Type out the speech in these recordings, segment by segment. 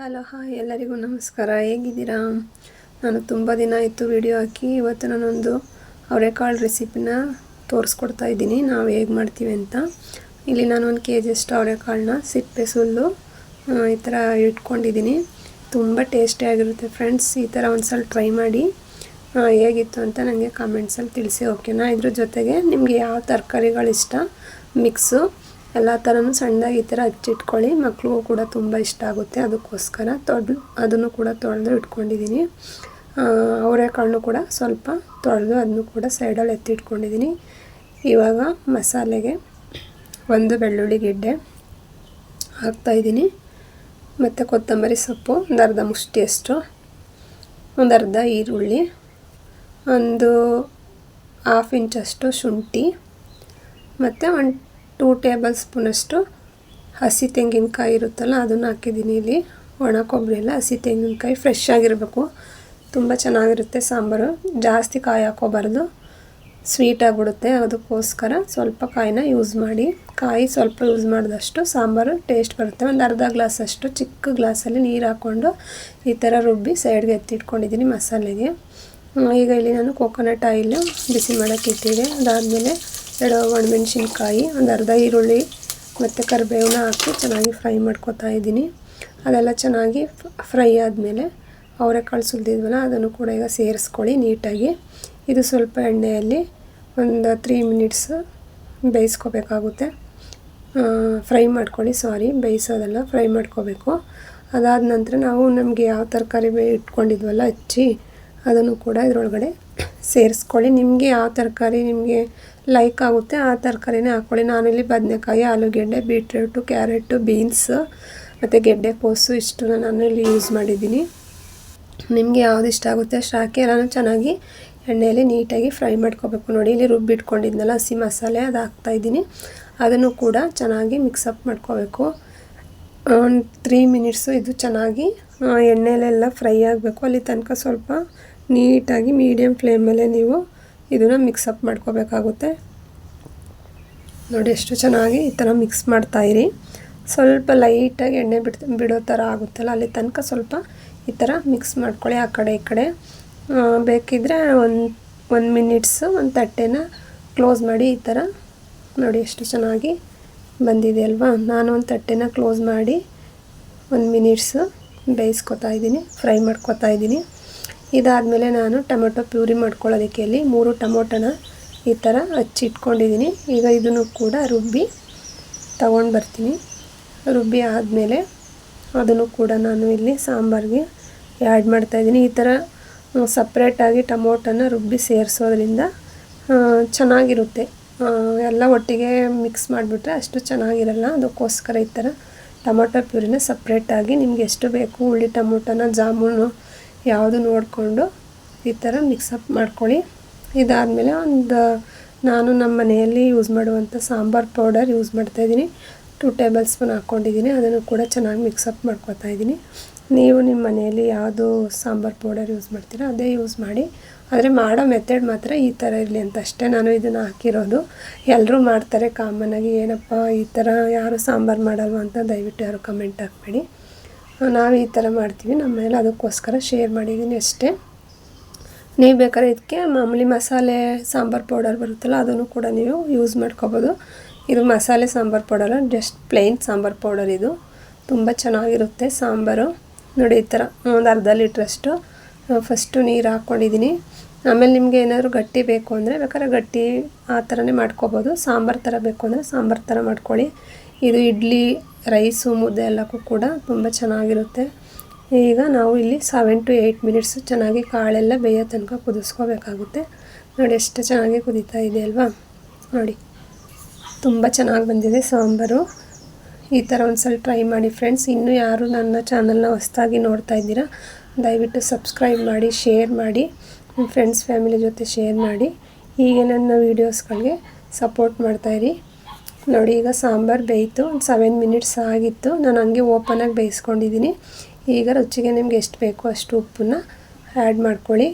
Hello hi ಎಲ್ಲರಿಗೂ ನಮಸ್ಕಾರ. ಹೇಗಿದ್ದೀರಾ? ನಾನು ತುಂಬ ದಿನ ಆಯಿತು ವಿಡಿಯೋ ಹಾಕಿ. ಇವತ್ತು ನಾನೊಂದು ಅವರೆಕಾಳು ರೆಸಿಪಿನ ತೋರಿಸ್ಕೊಡ್ತಾ ಇದ್ದೀನಿ, ನಾವು ಹೇಗೆ ಮಾಡ್ತೀವಿ ಅಂತ. ಇಲ್ಲಿ ನಾನು 1 kg ಅಷ್ಟು ಅವರೆಕಾಳನ್ನ ಸಿಪ್ಪೆ ಸುಲ್ಲು ಈ ಥರ ಇಟ್ಕೊಂಡಿದ್ದೀನಿ. ತುಂಬ ಟೇಸ್ಟಿಯಾಗಿರುತ್ತೆ ಫ್ರೆಂಡ್ಸ್. ಈ ಥರ ಒಂದ್ಸಲ ಟ್ರೈ ಮಾಡಿ ಹೇಗಿತ್ತು ಅಂತ ನನಗೆ ಕಾಮೆಂಟ್ಸಲ್ಲಿ ತಿಳಿಸಿ, ಓಕೆನಾ? ಇದ್ರ ಜೊತೆಗೆ ನಿಮಗೆ ಯಾವ ತರಕಾರಿಗಳಿಷ್ಟ ಮಿಕ್ಸು ಎಲ್ಲ ಥರನೂ ಸಣ್ಣದಾಗಿ ಈ ಥರ ಹಚ್ಚಿಟ್ಕೊಳ್ಳಿ. ಮಕ್ಳಿಗೂ ಕೂಡ ತುಂಬ ಇಷ್ಟ ಆಗುತ್ತೆ, ಅದಕ್ಕೋಸ್ಕರ ಅದನ್ನು ಕೂಡ ತೊಳೆದು ಇಟ್ಕೊಂಡಿದ್ದೀನಿ. ಅವರೆಕಾಳನ್ನು ಕೂಡ ಸ್ವಲ್ಪ ತೊಳೆದು ಅದನ್ನು ಕೂಡ ಸೈಡಲ್ಲಿ ಎತ್ತಿಟ್ಕೊಂಡಿದ್ದೀನಿ. ಇವಾಗ ಮಸಾಲೆಗೆ 1 ಬೆಳ್ಳುಳ್ಳಿ ಗೆಡ್ಡೆ ಹಾಕ್ತಾಯಿದ್ದೀನಿ, ಮತ್ತು ಕೊತ್ತಂಬರಿ ಸೊಪ್ಪು ಒಂದು ಅರ್ಧ ಮುಷ್ಟಿಯಷ್ಟು, ಒಂದು ಅರ್ಧ ಈರುಳ್ಳಿ, ಒಂದು 1/2 ಇಂಚಷ್ಟು ಶುಂಠಿ, ಮತ್ತು 2 ಟೇಬಲ್ ಸ್ಪೂನಷ್ಟು ಹಸಿ ತೆಂಗಿನಕಾಯಿ ಇರುತ್ತಲ್ಲ ಅದನ್ನು ಹಾಕಿದ್ದೀನಿ. ಇಲ್ಲಿ ಒಣ ಕೊಬ್ಬರಿ ಎಲ್ಲ, ಹಸಿ ತೆಂಗಿನಕಾಯಿ ಫ್ರೆಶ್ ಆಗಿರಬೇಕು, ತುಂಬ ಚೆನ್ನಾಗಿರುತ್ತೆ ಸಾಂಬಾರು. ಜಾಸ್ತಿ ಕಾಯಿ ಹಾಕೋಬಾರ್ದು, ಸ್ವೀಟ್ ಆಗಿಬಿಡುತ್ತೆ. ಅದಕ್ಕೋಸ್ಕರ ಸ್ವಲ್ಪ ಕಾಯಿನ ಯೂಸ್ ಮಾಡಿ. ಕಾಯಿ ಸ್ವಲ್ಪ ಯೂಸ್ ಮಾಡಿದಷ್ಟು ಸಾಂಬಾರು ಟೇಸ್ಟ್ ಬರುತ್ತೆ. ಒಂದು ಅರ್ಧ ಗ್ಲಾಸಷ್ಟು ಚಿಕ್ಕ ಗ್ಲಾಸಲ್ಲಿ ನೀರು ಹಾಕ್ಕೊಂಡು ಈ ಥರ ರುಬ್ಬಿ ಸೈಡ್ಗೆ ಎತ್ತಿಟ್ಕೊಂಡಿದ್ದೀನಿ ಮಸಾಲೆಗೆ. ಈಗ ಇಲ್ಲಿ ನಾನು ಕೋಕೋನಟ್ ಆಯಿಲ್ ಬಿಸಿ ಮಾಡೋಕ್ಕೆ ಇಟ್ಟಿದೆ. ಅದಾದಮೇಲೆ 2 ಒಣಮೆಣಸಿನ್ಕಾಯಿ, ಒಂದು ಅರ್ಧ ಈರುಳ್ಳಿ ಮತ್ತು ಕರಿಬೇವನ್ನ ಹಾಕಿ ಚೆನ್ನಾಗಿ ಫ್ರೈ ಮಾಡ್ಕೊತಾ ಇದ್ದೀನಿ. ಅದೆಲ್ಲ ಚೆನ್ನಾಗಿ ಫ್ರೈ ಆದಮೇಲೆ ಅವರೆಕಾಳು ಸುಲಿದಿದ್ವಲ್ಲ ಅದನ್ನು ಕೂಡ ಈಗ ಸೇರಿಸ್ಕೊಳ್ಳಿ ನೀಟಾಗಿ. ಇದು ಸ್ವಲ್ಪ ಎಣ್ಣೆಯಲ್ಲಿ ಒಂದು 3 ಮಿನಿಟ್ಸ್ ಬೇಯಿಸ್ಕೋಬೇಕಾಗುತ್ತೆ. ಫ್ರೈ ಮಾಡ್ಕೊಳ್ಳಿ, ಬೇಯಿಸೋದಲ್ಲ, ಫ್ರೈ ಮಾಡ್ಕೋಬೇಕು. ಅದಾದ ನಂತರ ನಾವು ನಮಗೆ ಯಾವ ತರಕಾರಿ ಇಟ್ಕೊಂಡಿದ್ವಲ್ಲ ಹಚ್ಚಿ ಅದನ್ನು ಕೂಡ ಇದರೊಳಗಡೆ ಸೇರಿಸ್ಕೊಳ್ಳಿ. ನಿಮಗೆ ಯಾವ ತರಕಾರಿ ನಿಮಗೆ ಲೈಕ್ ಆಗುತ್ತೆ ಆ ತರಕಾರಿನೇ ಹಾಕ್ಕೊಳ್ಳಿ. ನಾನಿಲ್ಲಿ ಬದನೆಕಾಯಿ, ಆಲೂಗೆಡ್ಡೆ, ಬೀಟ್ರೂಟು, ಕ್ಯಾರೆಟು, ಬೀನ್ಸ್ ಮತ್ತು ಗೆಡ್ಡೆಕೋಸು ಇಷ್ಟು ನಾನಿಲ್ಲಿ ಯೂಸ್ ಮಾಡಿದ್ದೀನಿ. ನಿಮಗೆ ಯಾವುದು ಇಷ್ಟ ಆಗುತ್ತೆ ಅಷ್ಟು ಹಾಕಿ ಎಲ್ಲನೂ ಚೆನ್ನಾಗಿ ಎಣ್ಣೆಯಲ್ಲಿ ನೀಟಾಗಿ ಫ್ರೈ ಮಾಡ್ಕೋಬೇಕು. ನೋಡಿ, ಇಲ್ಲಿ ರುಬ್ಬಿಟ್ಕೊಂಡಿದ್ನಲ್ಲ ಹಸಿ ಮಸಾಲೆ ಅದು ಹಾಕ್ತಾಯಿದ್ದೀನಿ. ಅದನ್ನು ಕೂಡ ಚೆನ್ನಾಗಿ ಮಿಕ್ಸಪ್ ಮಾಡ್ಕೋಬೇಕು. ಒಂದು 3 ಮಿನಿಟ್ಸು ಇದು ಚೆನ್ನಾಗಿ ಎಣ್ಣೆಲೆಲ್ಲ ಫ್ರೈ ಆಗಬೇಕು. ಅಲ್ಲಿ ತನಕ ಸ್ವಲ್ಪ ನೀಟಾಗಿ ಮೀಡಿಯಮ್ ಫ್ಲೇಮಲ್ಲೇ ನೀವು ಇದನ್ನು ಮಿಕ್ಸಪ್ ಮಾಡ್ಕೋಬೇಕಾಗುತ್ತೆ. ನೋಡಿ ಎಷ್ಟು ಚೆನ್ನಾಗಿ ಈ ಥರ ಮಿಕ್ಸ್ ಮಾಡ್ತಾಯಿರಿ. ಸ್ವಲ್ಪ ಲೈಟಾಗಿ ಎಣ್ಣೆ ಬಿಡೋ ಥರ ಆಗುತ್ತಲ್ಲ ಅಲ್ಲಿ ತನಕ ಸ್ವಲ್ಪ ಈ ಥರ ಮಿಕ್ಸ್ ಮಾಡ್ಕೊಳ್ಳಿ. ಆ ಕಡೆ ಈ ಕಡೆ ಬೇಕಿದ್ದರೆ ಒಂದು ಮಿನಿಟ್ಸು ಒಂದು ತಟ್ಟೆನ ಕ್ಲೋಸ್ ಮಾಡಿ ಈ ಥರ ನೋಡಿ ಎಷ್ಟು ಚೆನ್ನಾಗಿ ಬಂದಿದೆ ಅಲ್ವಾ. ನಾನು ಒಂದು ತಟ್ಟೆನ ಕ್ಲೋಸ್ ಮಾಡಿ 1 ಮಿನಿಟ್ಸು ಬೇಯಿಸ್ಕೊತಾ ಇದ್ದೀನಿ, ಫ್ರೈ ಮಾಡ್ಕೊತಾ ಇದ್ದೀನಿ. ಇದಾದಮೇಲೆ ನಾನು ಟೊಮೆಟೊ ಪ್ಯೂರಿ ಮಾಡ್ಕೊಳ್ಳೋದಕ್ಕೆ ಇಲ್ಲಿ 3 ಟೊಮೊಟೊನ ಈ ಥರ ಹಚ್ಚಿಟ್ಕೊಂಡಿದ್ದೀನಿ. ಈಗ ಇದನ್ನು ಕೂಡ ರುಬ್ಬಿ ತಗೊಂಡು ಬರ್ತೀನಿ. ರುಬ್ಬಿ ಆದಮೇಲೆ ಅದನ್ನು ಕೂಡ ನಾನು ಇಲ್ಲಿ ಸಾಂಬಾರಿಗೆ ಆ್ಯಡ್ ಮಾಡ್ತಾಯಿದ್ದೀನಿ. ಈ ಥರ ಸಪ್ರೇಟಾಗಿ ಟೊಮೊಟೊನ ರುಬ್ಬಿ ಸೇರಿಸೋದ್ರಿಂದ ಚೆನ್ನಾಗಿರುತ್ತೆ. ಎಲ್ಲ ಒಟ್ಟಿಗೆ ಮಿಕ್ಸ್ ಮಾಡಿಬಿಟ್ರೆ ಅಷ್ಟು ಚೆನ್ನಾಗಿರಲ್ಲ. ಅದಕ್ಕೋಸ್ಕರ ಈ ಥರ ಟೊಮೊಟೊ ಪ್ಯೂರಿನ ಸಪ್ರೇಟಾಗಿ ನಿಮ್ಗೆ ಎಷ್ಟು ಬೇಕು ಹುಳಿ ಟೊಮೊಟೊನ, ಜಾಮೂನು ಯಾವುದು ನೋಡಿಕೊಂಡು ಈ ಥರ ಮಿಕ್ಸಪ್ ಮಾಡ್ಕೊಳ್ಳಿ. ಇದಾದಮೇಲೆ ನಾನು ನಮ್ಮ ಮನೆಯಲ್ಲಿ ಯೂಸ್ ಮಾಡುವಂಥ ಸಾಂಬಾರು ಪೌಡರ್ ಯೂಸ್ ಮಾಡ್ತಾಯಿದ್ದೀನಿ. 2 ಟೇಬಲ್ ಸ್ಪೂನ್ ಹಾಕ್ಕೊಂಡಿದ್ದೀನಿ. ಅದನ್ನು ಕೂಡ ಚೆನ್ನಾಗಿ ಮಿಕ್ಸಪ್ ಮಾಡ್ಕೊತಾ ಇದ್ದೀನಿ. ನೀವು ನಿಮ್ಮ ಮನೆಯಲ್ಲಿ ಯಾವುದು ಸಾಂಬಾರು ಪೌಡರ್ ಯೂಸ್ ಮಾಡ್ತೀರೋ ಅದೇ ಯೂಸ್ ಮಾಡಿ. ಆದರೆ ಮಾಡೋ ಮೆಥಡ್ ಮಾತ್ರ ಈ ಥರ ಇರಲಿ ಅಂತ ಅಷ್ಟೇ ನಾನು ಇದನ್ನು ಹಾಕಿರೋದು. ಎಲ್ಲರೂ ಮಾಡ್ತಾರೆ ಕಾಮನ್ನಾಗಿ, ಏನಪ್ಪ ಈ ಥರ ಯಾರು ಸಾಂಬಾರು ಮಾಡಲ್ವ ಅಂತ ದಯವಿಟ್ಟು ಯಾರು ಕಮೆಂಟ್ ಹಾಕಬೇಡಿ. ನಾವು ಈ ಥರ ಮಾಡ್ತೀವಿ ನಮ್ಮ ಮನೇಲಿ, ಅದಕ್ಕೋಸ್ಕರ ಶೇರ್ ಮಾಡಿದ್ದೀನಿ ಅಷ್ಟೇ. ನೀವು ಬೇಕಾದ್ರೆ ಇದಕ್ಕೆ ಮಾಮೂಲಿ ಮಸಾಲೆ ಸಾಂಬಾರು ಪೌಡರ್ ಬರುತ್ತಲ್ಲ ಅದನ್ನು ಕೂಡ ನೀವು ಯೂಸ್ ಮಾಡ್ಕೋಬೋದು. ಇದು ಮಸಾಲೆ sambar powder, just plane sambar powder. ಇದು ತುಂಬ ಚೆನ್ನಾಗಿರುತ್ತೆ ಸಾಂಬಾರು. ನೋಡಿ ಈ ಥರ ಒಂದು ಅರ್ಧ ಲೀಟ್ರಷ್ಟು ಫಸ್ಟು ನೀರು ಹಾಕ್ಕೊಂಡಿದ್ದೀನಿ. ಆಮೇಲೆ ನಿಮಗೆ ಏನಾದರೂ ಗಟ್ಟಿ ಬೇಕು ಅಂದರೆ ಬೇಕಾದ್ರೆ ಗಟ್ಟಿ ಆ ಥರನೇ ಮಾಡ್ಕೋಬೋದು. ಸಾಂಬಾರು ಥರ ಬೇಕು ಅಂದರೆ ಸಾಂಬಾರು ಥರ ಮಾಡ್ಕೊಳ್ಳಿ. ಇದು ಇಡ್ಲಿ, ರೈಸು, ಮುದ್ದೆ ಎಲ್ಲಕ್ಕೂ ಕೂಡ ತುಂಬ ಚೆನ್ನಾಗಿರುತ್ತೆ. ಈಗ ನಾವು ಇಲ್ಲಿ 7 to 8 ಮಿನಿಟ್ಸು ಚೆನ್ನಾಗಿ ಕಾಳೆಲ್ಲ ಬೇಯೋ ತನಕ ಕುದಿಸ್ಕೋಬೇಕಾಗುತ್ತೆ. ನೋಡಿ ಎಷ್ಟು ಚೆನ್ನಾಗಿ ಕುದೀತಾ ಇದೆ ಅಲ್ವಾ. ನೋಡಿ ತುಂಬ ಚೆನ್ನಾಗಿ ಬಂದಿದೆ ಸಾಂಬಾರು. ಈ ಥರ ಒಂದ್ಸಲ ಟ್ರೈ ಮಾಡಿ ಫ್ರೆಂಡ್ಸ್. ಇನ್ನೂ ಯಾರು ನನ್ನ ಚಾನಲ್ನ ಹೊಸದಾಗಿ ನೋಡ್ತಾ ಇದ್ದೀರಾ ದಯವಿಟ್ಟು ಸಬ್ಸ್ಕ್ರೈಬ್ ಮಾಡಿ, ಶೇರ್ ಮಾಡಿ, ನಿಮ್ಮ ಫ್ರೆಂಡ್ಸ್ ಫ್ಯಾಮಿಲಿ ಜೊತೆ ಶೇರ್ ಮಾಡಿ. ಹೀಗೆ ನನ್ನ ವೀಡಿಯೋಸ್ಗಳಿಗೆ ಸಪೋರ್ಟ್ ಮಾಡ್ತಾಯಿರಿ. ನೋಡಿ ಈಗ ಸಾಂಬಾರು ಬೇಯಿತು, ಒಂದು 7 ಮಿನಿಟ್ಸ್ ಆಗಿತ್ತು. ನಾನು ಹಂಗೆ ಓಪನಾಗಿ ಬೇಯಿಸ್ಕೊಂಡಿದ್ದೀನಿ. ಈಗ ರುಚಿಗೆ ನಿಮ್ಗೆ ಎಷ್ಟು ಬೇಕೋ ಅಷ್ಟು ಉಪ್ಪನ್ನ ಆ್ಯಡ್ ಮಾಡ್ಕೊಳ್ಳಿ.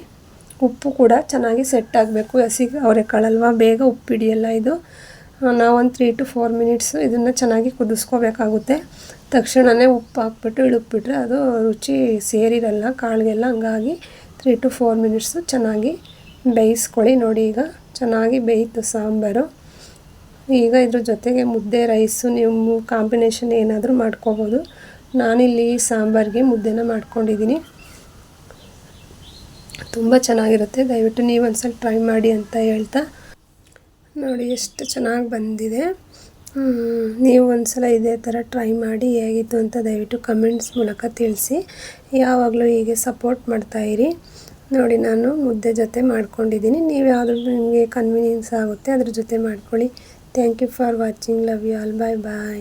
ಉಪ್ಪು ಕೂಡ ಚೆನ್ನಾಗಿ ಸೆಟ್ ಆಗಬೇಕು. ಹಸಿ ಅವರೆಕಾಳಲ್ವ, ಬೇಗ ಉಪ್ಪು ಹಿಡಿಯಲ್ಲ ಇದು. ನಾವೊಂದು 3 to 4 ಮಿನಿಟ್ಸು ಇದನ್ನು ಚೆನ್ನಾಗಿ ಕುದಿಸ್ಕೋಬೇಕಾಗುತ್ತೆ. ತಕ್ಷಣವೇ ಉಪ್ಪು ಹಾಕ್ಬಿಟ್ಟು ಇಳುಕ್ಬಿಟ್ರೆ ಅದು ರುಚಿ ಸೇರಿರಲ್ಲ ಕಾಳಿಗೆಲ್ಲ. ಹಂಗಾಗಿ 3 to 4 ಮಿನಿಟ್ಸು ಚೆನ್ನಾಗಿ ಬೇಯಿಸ್ಕೊಳ್ಳಿ. ನೋಡಿ ಈಗ ಚೆನ್ನಾಗಿ ಬೇಯಿತು ಸಾಂಬಾರು. ಈಗ ಇದ್ರ ಜೊತೆಗೆ ಮುದ್ದೆ ರೈಸು ನೀವು ಕಾಂಬಿನೇಷನ್ ಏನಾದರೂ ಮಾಡ್ಕೋಬೋದು. ನಾನಿಲ್ಲಿ ಸಾಂಬಾರಿಗೆ ಮುದ್ದೆನ ಮಾಡ್ಕೊಂಡಿದ್ದೀನಿ. ತುಂಬ ಚೆನ್ನಾಗಿರುತ್ತೆ, ದಯವಿಟ್ಟು ನೀವು ಒಂದ್ಸಲ ಟ್ರೈ ಮಾಡಿ ಅಂತ ಹೇಳ್ತಾ, ನೋಡಿ ಎಷ್ಟು ಚೆನ್ನಾಗಿ ಬಂದಿದೆ. ನೀವು ಒಂದ್ಸಲ ಇದೇ ಥರ ಟ್ರೈ ಮಾಡಿ ಹೇಗಿತ್ತು ಅಂತ ದಯವಿಟ್ಟು ಕಮೆಂಟ್ಸ್ ಮೂಲಕ ತಿಳಿಸಿ. ಯಾವಾಗಲೂ ಹೀಗೆ ಸಪೋರ್ಟ್ ಮಾಡ್ತಾಯಿರಿ. ನೋಡಿ ನಾನು ಮುದ್ದೆ ಜೊತೆ ಮಾಡ್ಕೊಂಡಿದ್ದೀನಿ. ನೀವು ಯಾವುದು ನಿಮಗೆ ಕನ್ವೀನಿಯನ್ಸ್ ಆಗುತ್ತೆ ಅದ್ರ ಜೊತೆ ಮಾಡ್ಕೊಳ್ಳಿ. Thank you for watching. Love you all. Bye bye.